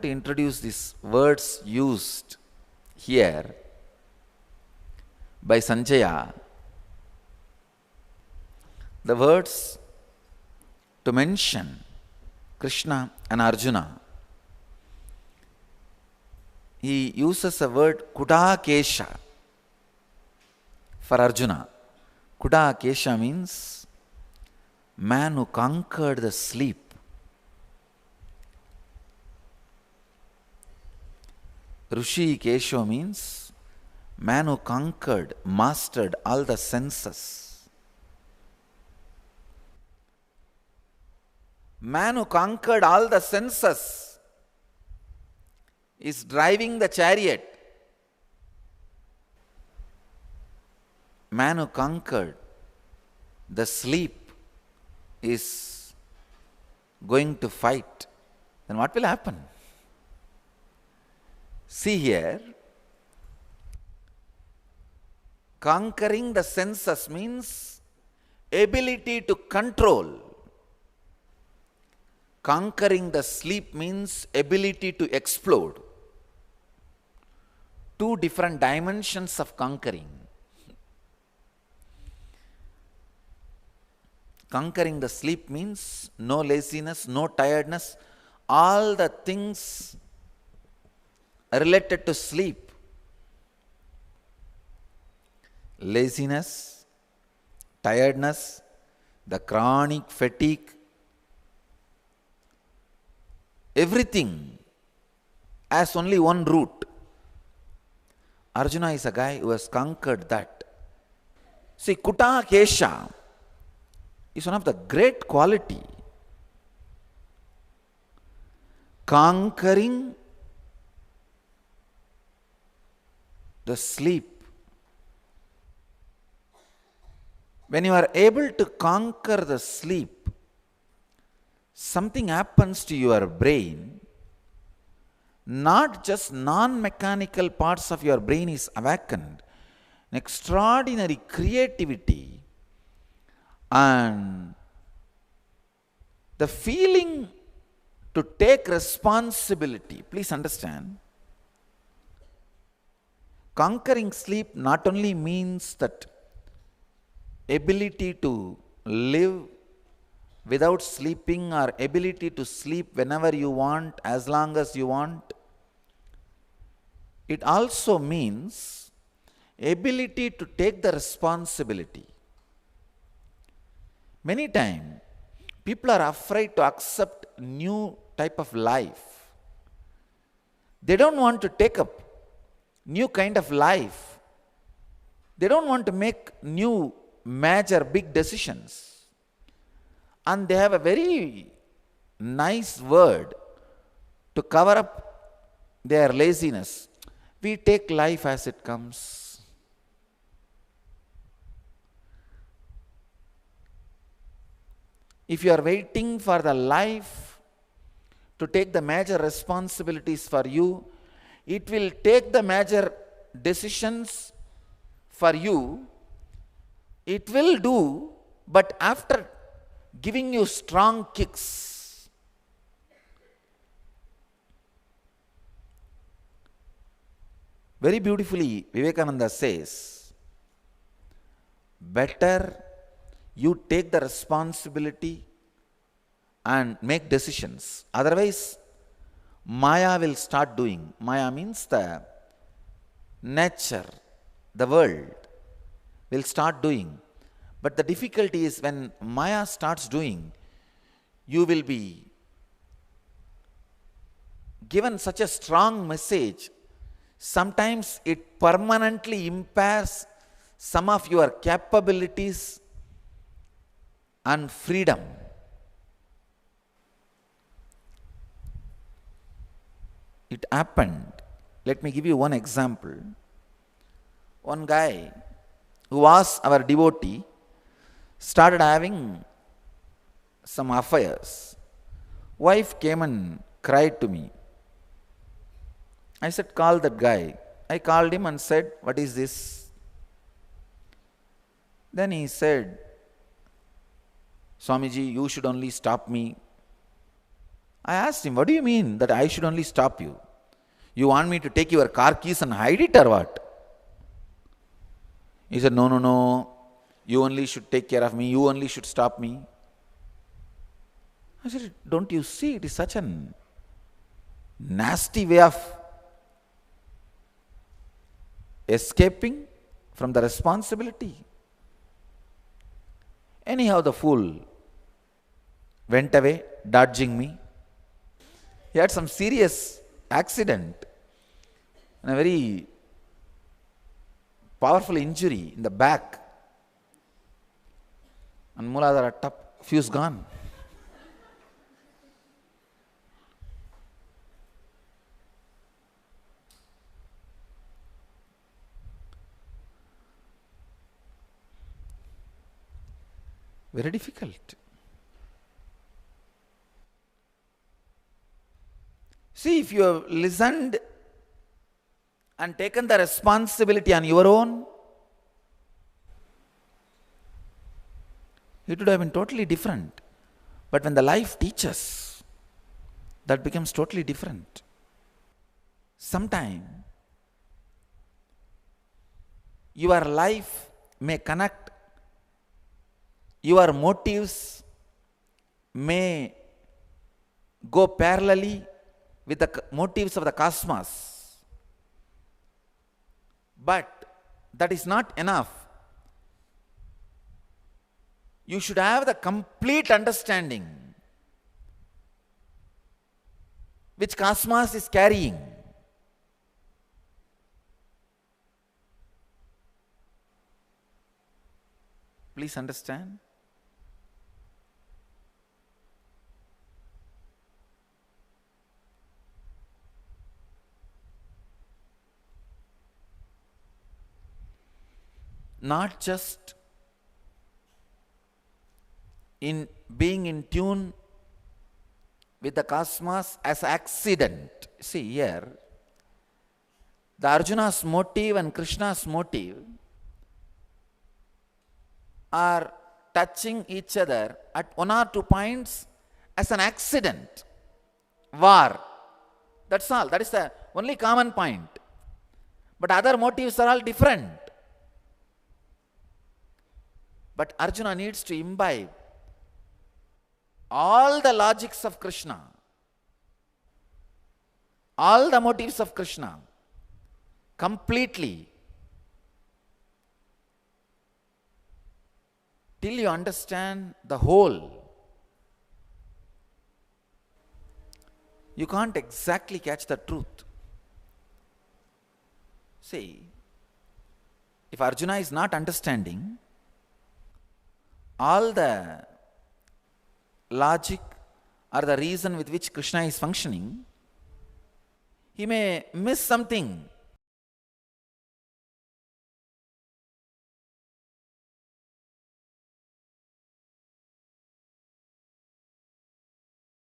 wanted to introduce these words used here by Sanjaya. The words to mention Krishna and Arjuna. He uses a word Kudakesha for Arjuna. Kudakesha means man who conquered the sleep. Rishi Kesho means man who conquered, mastered all the senses. Man who conquered all the senses is driving the chariot. Man who conquered the sleep is going to fight. Then what will happen? See here, conquering the senses means ability to control. Conquering the sleep means ability to explode. Two different dimensions of conquering. Conquering the sleep means no laziness, no tiredness, all the things related to sleep. Laziness, tiredness, the chronic fatigue, everything has only one root. Arjuna is a guy who has conquered that. See, Kudakesha is one of the great quality. Conquering the sleep. When you are able to conquer the sleep, something happens to your brain. Not just non-mechanical parts of your brain is awakened. An extraordinary creativity and the feeling to take responsibility. Please understand, conquering sleep not only means that ability to live without sleeping or ability to sleep whenever you want, as long as you want. It also means ability to take the responsibility. Many times, people are afraid to accept new type of life. They don't want to take up new kind of life. They don't want to make new major big decisions. And they have a very nice word to cover up their laziness. We take life as it comes. If you are waiting for the life to take the major responsibilities for you, it will take the major decisions for you. It will do, but after giving you strong kicks. Very beautifully, Vivekananda says, better you take the responsibility and make decisions. Otherwise, Maya will start doing. Maya means the nature, the world will start doing. But the difficulty is when Maya starts doing, you will be given such a strong message. Sometimes it permanently impairs some of your capabilities and freedom. It happened. Let me give you one example. One guy who was our devotee started having some affairs. Wife came and cried to me. I said, call that guy. I called him and said, what is this? Then he said, Swamiji, you should only stop me. I asked him, what do you mean that I should only stop you? You want me to take your car keys and hide it or what? He said, no, no, no. You only should take care of me. You only should stop me. I said, don't you see it is such a nasty way of escaping from the responsibility? Anyhow, the fool went away, dodging me. He had some serious accident and a very powerful injury in the back. And Mooladhara top, fuse gone. Very difficult. See, if you have listened and taken the responsibility on your own, it would have been totally different. But when the life teaches, that becomes totally different. Sometime, your life may connect, your motives may go parallelly with the motives of the cosmos. But that is not enough. You should have the complete understanding which cosmos is carrying. Please understand. Not just in being in tune with the cosmos as accident. See here, the Arjuna's motive and Krishna's motive are touching each other at one or two points as an accident. War. That's all. That is the only common point. But other motives are all different. But Arjuna needs to imbibe all the logics of Krishna, all the motives of Krishna completely, till you understand the whole. You can't exactly catch the truth. See, if Arjuna is not understanding all the logic or the reason with which Krishna is functioning, he may miss something